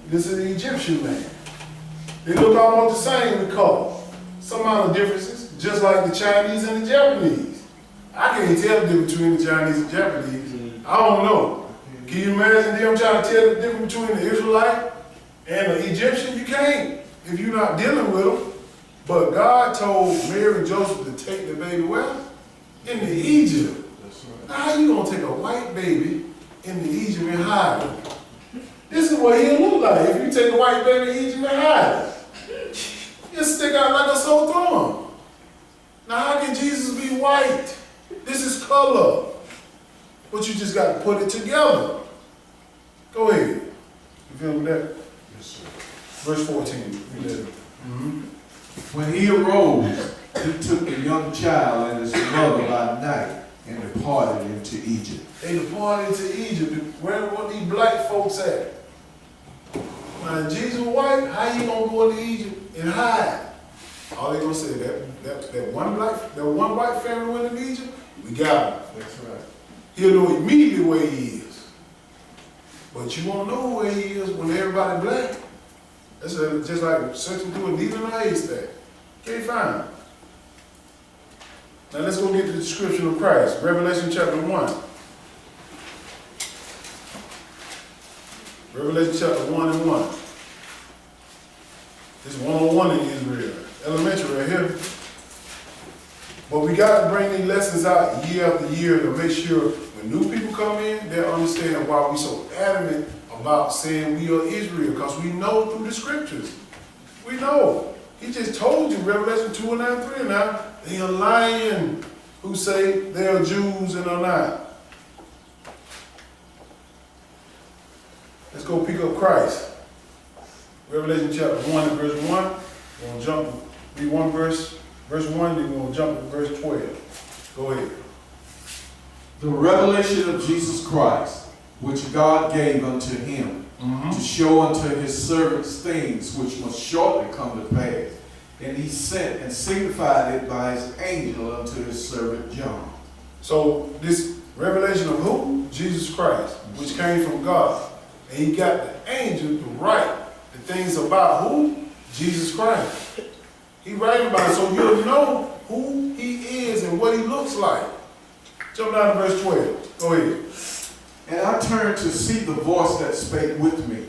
This is an Egyptian man. They look almost the same in color. Some amount of differences, just like the Chinese and the Japanese. I can't tell the difference between the Chinese and Japanese. I don't know. Can you imagine them trying to tell the difference between the Israelite and the Egyptian? You can't if you're not dealing with them. But God told Mary and Joseph to take the baby where? Into Egypt. Now how you gonna take a white baby into Egypt and hide him? This is what he'll look like if you take a white baby to Egypt and hide him. He'll stick out like a sore thumb. Now how can Jesus be white? This is color. But you just got to put it together. Go ahead. You feel that? Yes, sir. Verse 14. When he arose, he took the young child and his mother by night and departed into Egypt. They departed to Egypt. Where were these black folks at? Now, Jesus was white, how you gonna go into Egypt and hide? All they gonna say, that one white family went into Egypt, we got him. That's right. He'll know immediately where he is. But you won't know where he is when everybody black. That's just like searching through a needle in a haystack. Can't find him. Now let's go get the description of Christ. Revelation chapter 1. Revelation chapter 1 and 1. It's 101 in Israel. Elementary right here. But we got to bring these lessons out year after year to make sure when new people come in, they'll understand why we're so adamant about saying we are Israel, because we know through the scriptures. We know. He just told you, Revelation 2 and 9, 3 and 9, they are lying who say they are Jews and are not. Let's go pick up Christ. Revelation chapter 1 and verse 1. We're going to jump, read one verse 1, then we're going to jump to verse 12. Go ahead. The revelation of Jesus Christ, which God gave unto him, to show unto his servants things which must shortly come to pass. And he sent and signified it by his angel unto his servant John. So this revelation of who? Jesus Christ, which came from God. And he got the angel to write the things about who? Jesus Christ. He writing about it so you'll know who he is and what he looks like. Jump down to verse 12. Go ahead. And I turned to see the voice that spake with me.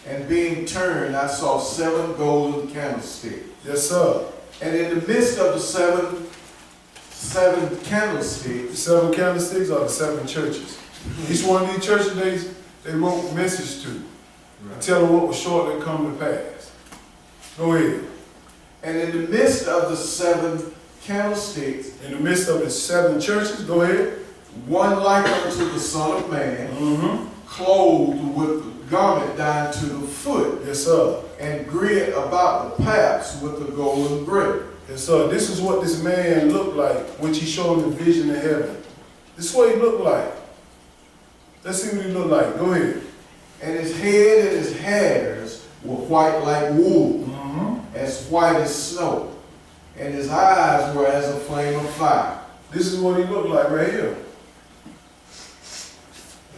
And being turned, I saw 7 golden candlesticks. Yes, sir. And in the midst of the seven candlesticks, The 7 candlesticks are the 7 churches. Each one of these churches they wrote a message to. And tell them what was shortly come to pass. Go ahead. and in the midst of the 7 candlesticks, In the midst of the 7 churches, go ahead. one like unto the Son of Man, clothed with the garment down to the foot, Yes, sir. and girt about the paps with the golden girdle. Yes, sir. This is what this man looked like, which he showed in the vision of heaven. This is what he looked like. Let's see what he looked like. Go ahead. And his head and his hairs were white like wool, as white as snow, and his eyes were as a flame of fire. This is what he looked like right here.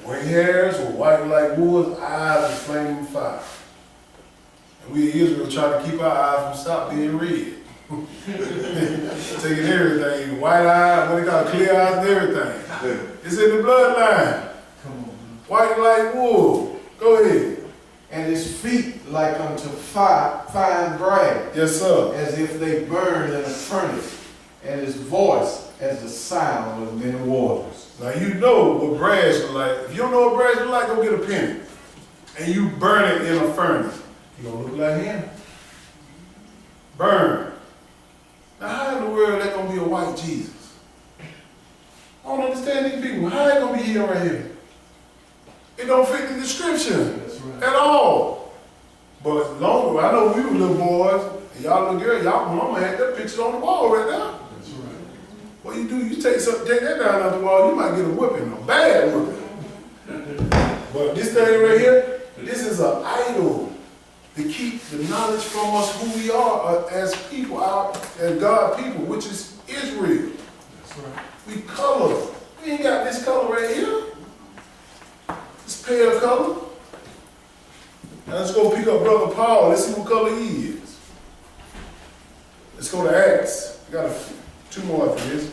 White hairs were white like wool, his eyes were flaming fire. And we in Israel try to keep our eyes from stop being red. Taking everything, white eyes, what they call clear eyes and everything. It's in the bloodline. Come on. White like wool. Go ahead. And his feet like unto fine brass, Yes, sir. as if they burned in a furnace, and his voice as the sound of many waters. Now you know what brass is like. If you don't know what brass is like, go get a penny. And you burn it in a furnace. You gonna look like him. Burn. Now how in the world that gonna be a white Jesus? I don't understand these people. How they gonna be here right here? It don't fit the description That's right. at all. But longer, I know we were little boys, and y'all little girls, y'all mama had that picture on the wall right now. That's right. What you do, you take that down on the wall, you might get a whipping, a bad whipping. But this thing right here, this is an idol to keep the knowledge from us who we are as people, as God people, which is Israel. That's right. We color. We ain't got this color right here. This pale color. Now let's go pick up Brother Paul. Let's see what color he is. Let's go to Acts. We got two more after this.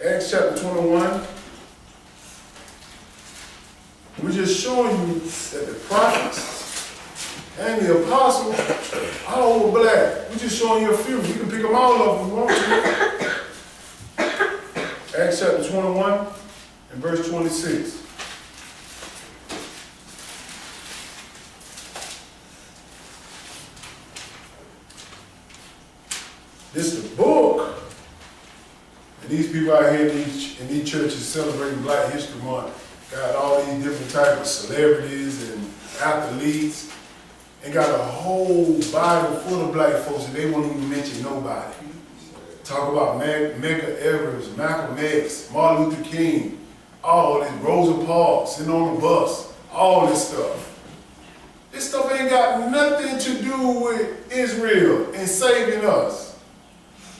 Acts chapter 21. We're just showing you that the prophets and the apostles all were black. We're just showing you a few. You can pick them all up if you want to. Acts chapter 21 and verse 26. This is the book. And these people out here in these churches celebrating Black History Month got all these different types of celebrities and athletes and got a whole Bible full of black folks and they won't even mention nobody. Talk about Medgar Evers, Malcolm X, Martin Luther King, all this, Rosa Parks, sitting on the bus, all this stuff. This stuff ain't got nothing to do with Israel and saving us.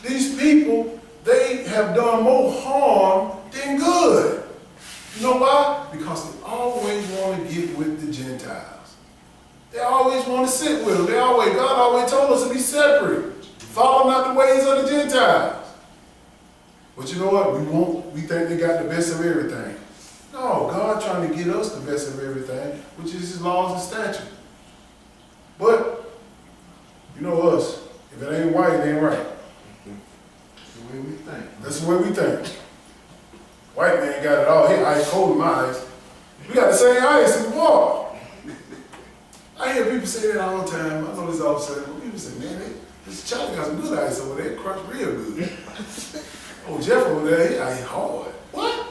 These people, they have done more harm than good. You know why? Because they always want to get with the Gentiles. They always want to sit with them. God always told us to be separate. Follow not the ways of the Gentiles. But you know what? We think they got the best of everything. No, God trying to get us the best of everything, which is his laws and statutes. But, you know us, if it ain't white, it ain't right. That's the way we think. That's the way we think. White man got it all. He ice cold in my eyes. We got the same ice in the water. I hear people say that all the time. I know this all the time. People say, man, this Charlie got some good ice over there. It crushed real good. Oh, Jeff over there, he ice hard. What?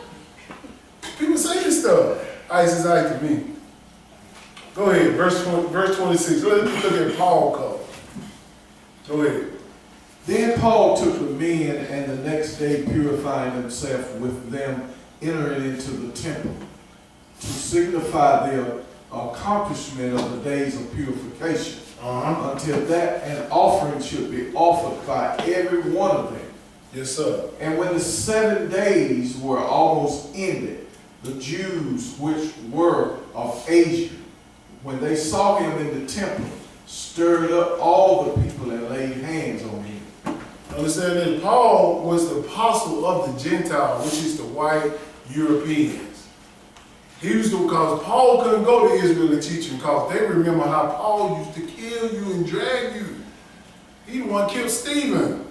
People say this stuff. Ice is ice to me. Go ahead, verse 26. Let's look at Paul color. Go ahead. Then Paul took the men, and the next day purifying himself with them, entering into the temple, to signify the accomplishment of the days of purification, until that an offering should be offered by every one of them. Yes, sir. And when the 7 days were almost ended, the Jews which were of Asia, when they saw him in the temple, stirred up all the people and laid hands on him. Understand that Paul was the apostle of the Gentiles, which is the white Europeans. He was because Paul couldn't go to Israel and teach them because they remember how Paul used to kill you and drag you. He the one killed Stephen.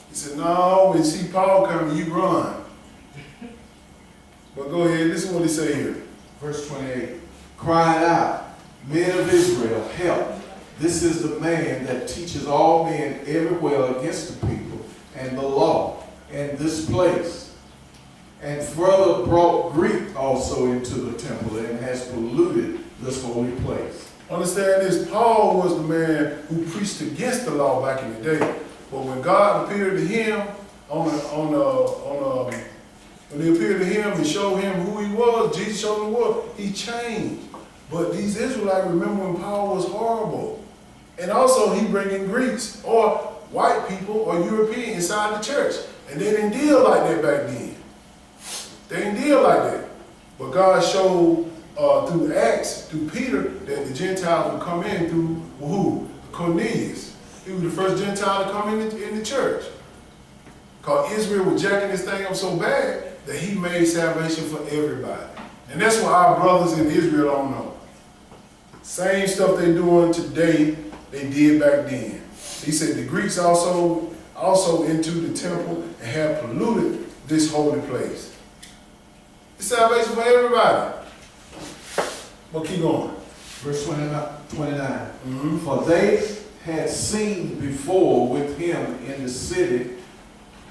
He said, no, when you see Paul coming, you run. But go ahead, listen what he say here. Verse 28, crying out, men of Israel, help. This is the man that teaches all men everywhere against the people and the law and this place. And further brought Greek also into the temple and has polluted this holy place. Understand this, Paul was the man who preached against the law back in the day. But when God appeared to him when he appeared to him and showed him who he was, Jesus showed him what, he changed. But these Israelites remember when Paul was horrible. And also he bringing Greeks or white people or Europeans inside the church. And they didn't deal like that back then. They didn't deal like that. But God showed through Acts, through Peter, that the Gentiles would come in through who? Cornelius. He was the first Gentile to come in the church. Because Israel was jacking this thing up so bad that he made salvation for everybody. And that's what our brothers in Israel don't know. Same stuff they're doing today, they did back then. He said the Greeks also into the temple and have polluted this holy place. It's salvation for everybody. But keep going. Verse 29. For they had seen before with him in the city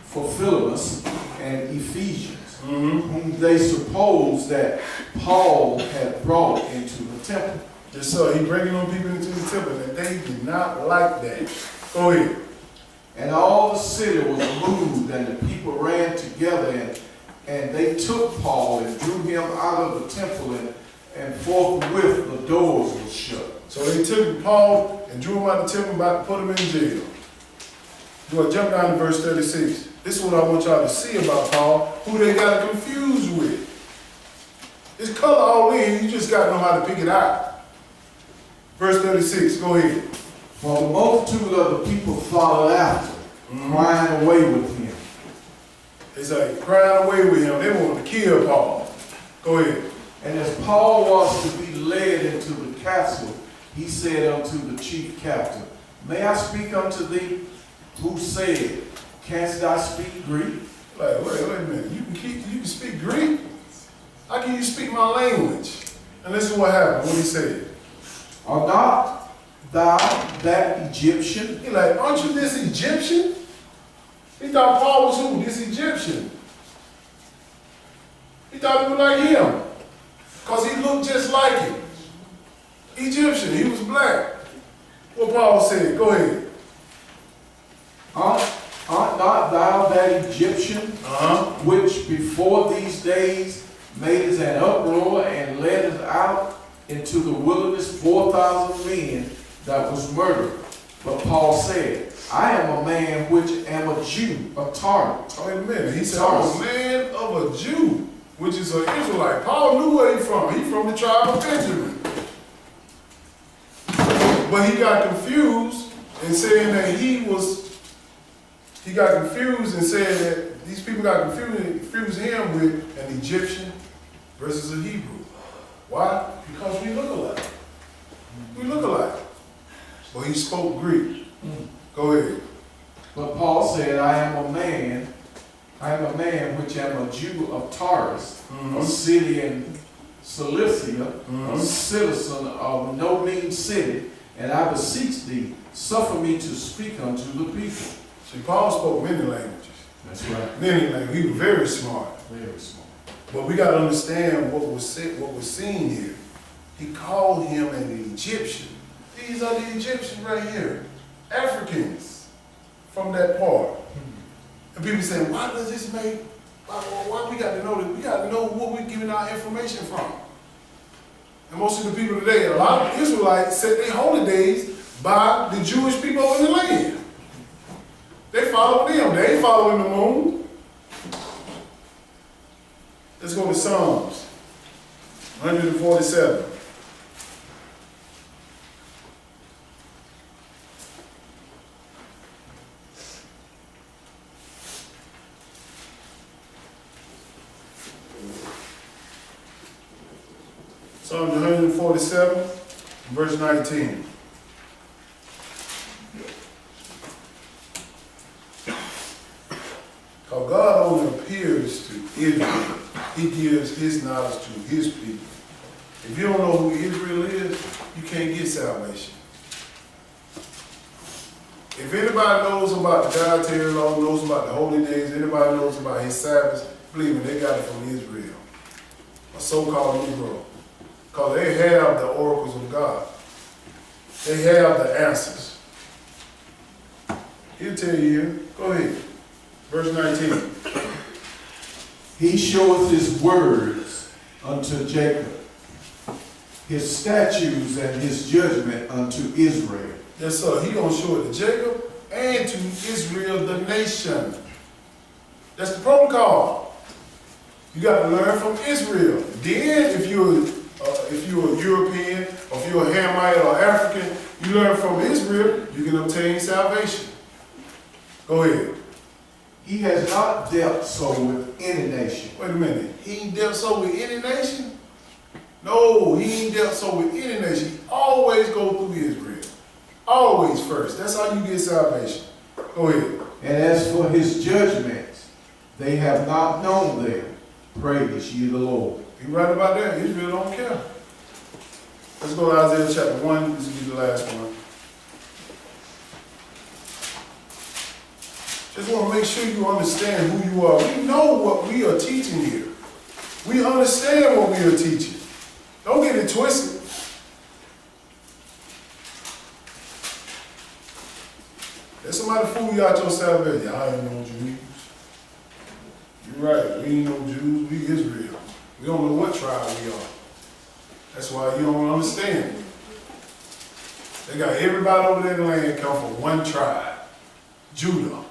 for Philemus and Ephesians, whom they supposed that Paul had brought into the temple. Yes, sir. He bringing on people into the temple, and they did not like that. Go ahead. And all the city was moved, and the people ran together, and they took Paul and drew him out of the temple, and forthwith the doors were shut. So they took Paul and drew him out of the temple, about to put him in jail. You want to jump down to verse 36. This is what I want y'all to see about Paul, who they got confused with. It's color all in, you just got to know how to pick it out. Verse 36, go ahead. For the multitude of the people followed after, crying away with him. It's like crying away with him. They wanted to kill Paul. Go ahead. And as Paul was to be led into the castle, he said unto the chief captain, May I speak unto thee? Who said, Canst thou speak Greek? Like, wait a minute. You can speak Greek? How can you speak my language? And this is what happened, what he said. Art not thou that Egyptian? He like, aren't you this Egyptian? He thought Paul was who? This Egyptian. He thought he was like him. Because he looked just like him. Egyptian, he was black. What Paul said, go ahead. Art not thou that Egyptian, which before these days madest an uproar and leddest out into the wilderness 4,000 men that was murdered? But Paul said, I am a man which am a Jew of Tarsus. Wait a minute. He said, I'm a man of a Jew, which is an Israelite. Paul knew where he's from. He's from the tribe of Benjamin. But he got confused in saying that he got confused and said that these people got confused him with an Egyptian versus a Hebrew. Why? Because we look alike. We look alike. But he spoke Greek. Go ahead. But Paul said, I am a man which am a Jew of Tarsus, a city in Cilicia, a citizen of no mean city, and I beseech thee, suffer me to speak unto the people. See, Paul spoke many languages. That's right. Many languages. He was very smart. Very smart. But we got to understand what was said, what was seen here. He called him an Egyptian. These are the Egyptians right here. Africans from that part. And people say, why does this make, why we got to know this? We got to know what we're giving our information from. And most of the people today, a lot of Israelites set their holy days by the Jewish people in the land. They follow them. They ain't following the moon. Let's go to Psalms 147. Psalms 147, verse 19. Because God only appears to Israel. He gives his knowledge to his people. If you don't know who Israel is, you can't get salvation. If anybody knows about the dietary law, knows about the holy days, anybody knows about his Sabbaths, believe me, they got it from Israel. A so-called Negro. Because they have the oracles of God. They have the answers. He'll tell you here. Go ahead. Verse 19. He showeth his words unto Jacob, his statutes and his judgment unto Israel. Yes, sir. He gonna show it to Jacob and to Israel, the nation. That's the protocol. You got to learn from Israel. Then, if you're a European, or if you're a Hamite or African, you learn from Israel, you can obtain salvation. Go ahead. He has not dealt so with any nation. Wait a minute. He ain't dealt so with any nation? No, he ain't dealt so with any nation. He always go through Israel. Always first. That's how you get salvation. Go ahead. And as for his judgments, they have not known them. Praise ye the Lord. You right about that. Israel don't care. Let's go to Isaiah chapter 1. This will be the last one. Just want to make sure you understand who you are. We know what we are teaching here. We understand what we are teaching. Don't get it twisted. Let somebody fool you out your salvation. Y'all ain't no Jews. You're right. We ain't no Jews. We Israel. We don't know what tribe we are. That's why you don't understand. They got everybody over there in the land come from one tribe, Judah.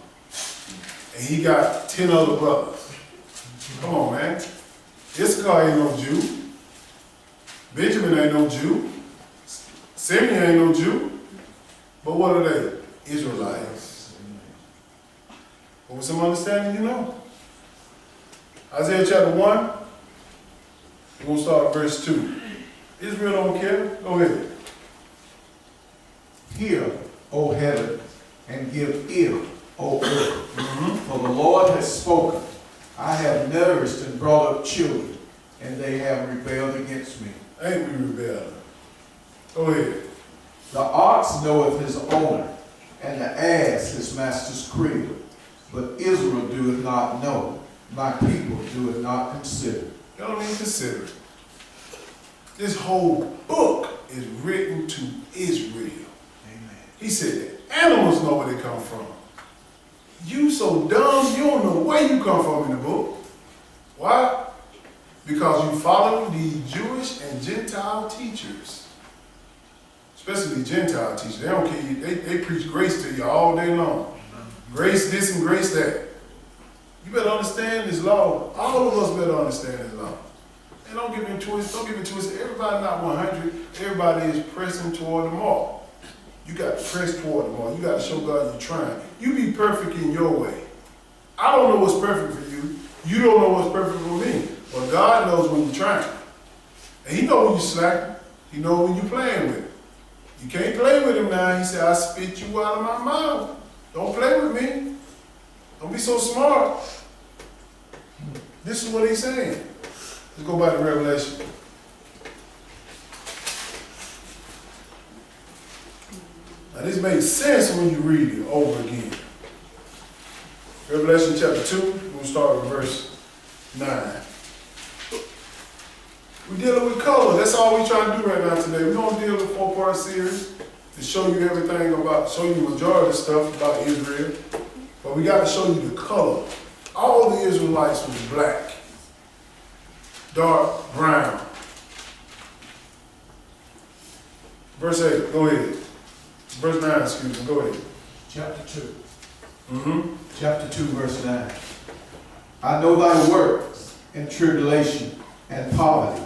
And he got 10 other brothers. Come on, man. Issachar ain't no Jew. Benjamin ain't no Jew. Simeon ain't no Jew. But what are they? Israelites. But with some understanding, you know. Isaiah chapter 1, we're going to start at verse 2. Israel don't care. Go ahead. Hear, O heaven, and give ear, O earth. For the Lord has spoken. I have nourished and brought up children, and they have rebelled against me. Ain't we rebelling? Go ahead. The ox knoweth his owner, and the ass his master's crib. But Israel doeth not know, my people doeth not consider. Y'all don't even consider it. This whole book is written to Israel. Amen. He said that animals know where they come from. You so dumb, you don't know where you come from in the book. Why? Because you follow the Jewish and Gentile teachers. Especially the Gentile teachers. They don't care you. They preach grace to you all day long. Grace this and grace that. You better understand this law. All of us better understand this law. And don't get me twisted. Don't get me twisted. Everybody not 100. Everybody is pressing toward the mark. You got to press toward the mark. You got to show God you're trying. You be perfect in your way. I don't know what's perfect for you. You don't know what's perfect for me. But God knows when you're trying. And He knows when you're slacking. He knows when you're playing with Him. You can't play with Him now. He said, I spit you out of my mouth. Don't play with me. Don't be so smart. This is what He's saying. Let's go back to Revelation. Now this makes sense when you read it over again. Revelation chapter 2, we'll start with verse 9. We're dealing with color. That's all we're trying to do right now today. We don't deal with a 4-part series to show you everything about, show you the majority of stuff about Israel. But we got to show you the color. All the Israelites was black, dark brown. Verse 8, go ahead. Verse 9, excuse me, go ahead. Chapter 2. Mm-hmm. Chapter 2, verse 9. I know thy works, and tribulation, and poverty,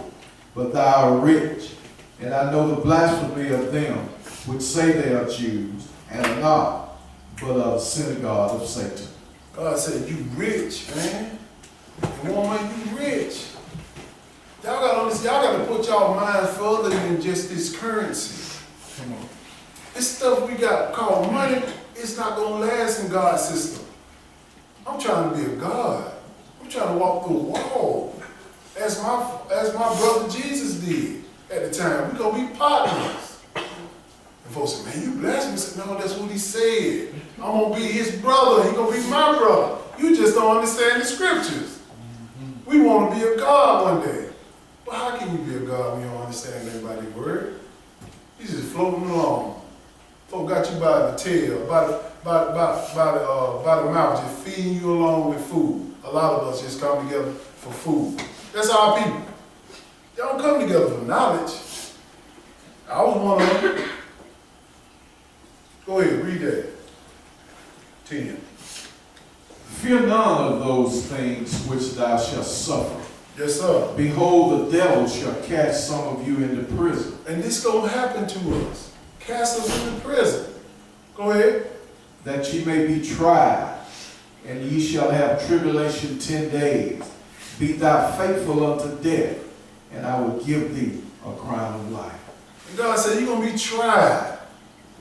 but thou art rich. And I know the blasphemy of them which say they are Jews, and are not, but of the synagogue of Satan. God said, you rich, man. And woman, you rich. Y'all got to put y'all mind further than just this currency. Come on. This stuff we got called money, it's not going to last in God's system. I'm trying to be a God. I'm trying to walk through a wall. As my brother Jesus did at the time. We're going to be partners. And folks say, man, you blessed me. I said, no, that's what he said. I'm going to be his brother. He's going to be my brother. You just don't understand the scriptures. We want to be a God one day. But how can you be a God when you don't understand everybody's word? You just floating along. Folk got you by the tail, by the mouth, just feeding you along with food. A lot of us just come together for food. That's our people. Y'all don't come together for knowledge. I was one of them. Go ahead, read that. 10. Fear none of those things which thou shalt suffer. Yes, sir. Behold, the devil shall cast some of you into prison. And this gonna happen to us. Cast us into prison. Go ahead. That ye may be tried, and ye shall have tribulation 10 days. Be thou faithful unto death, and I will give thee a crown of life. And God said, you're gonna be tried.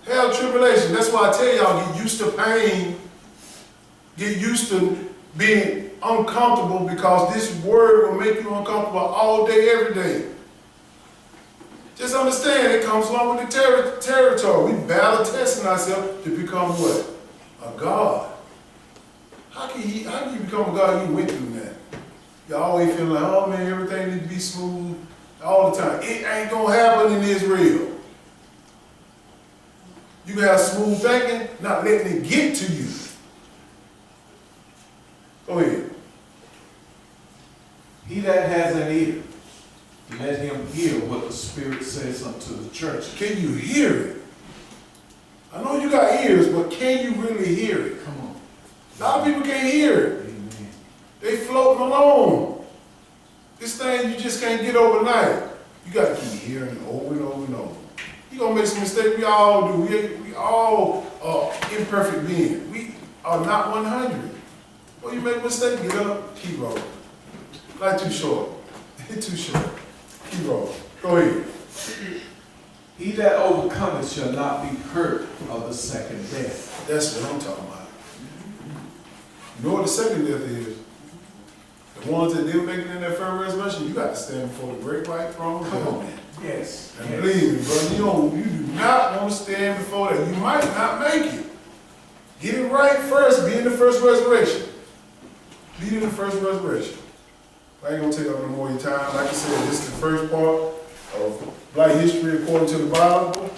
Hell, tribulation. That's why I tell y'all, get used to pain. Get used to being uncomfortable, because this word will make you uncomfortable all day, every day. Just understand, it comes along with the territory. We battle testing ourselves to become what? A God. How can you become a God? You went through that. You always feel like, oh man, everything needs to be smooth all the time. It ain't gonna happen in Israel. You can have smooth thinking, not letting it get to you. Go ahead. He that has an ear, let him hear what the Spirit says unto the church. Can you hear it? I know you got ears, but can you really hear it? Come on. A lot of people can't hear it. Amen. They floating along. This thing you just can't get overnight. You got to keep hearing it over and over and over. He gonna make some mistakes. We all do. We all are imperfect beings. We are not 100. Well, you make a mistake, get up, keep rolling. Life too short. It's too short. Keep rolling. Go ahead. He that overcometh shall not be hurt of the second death. That's what I'm talking about. You know what the second death is? The ones that didn't make it in that first resurrection, you got to stand before the great white throne. Come on, man. Yes. And believe me, brother, you do not want to stand before that. You might not make it. Get it right first. Be in the first resurrection. Be in the first resurrection. I ain't gonna take up no more of your time. Like I said, this is the first part of Black history according to the Bible.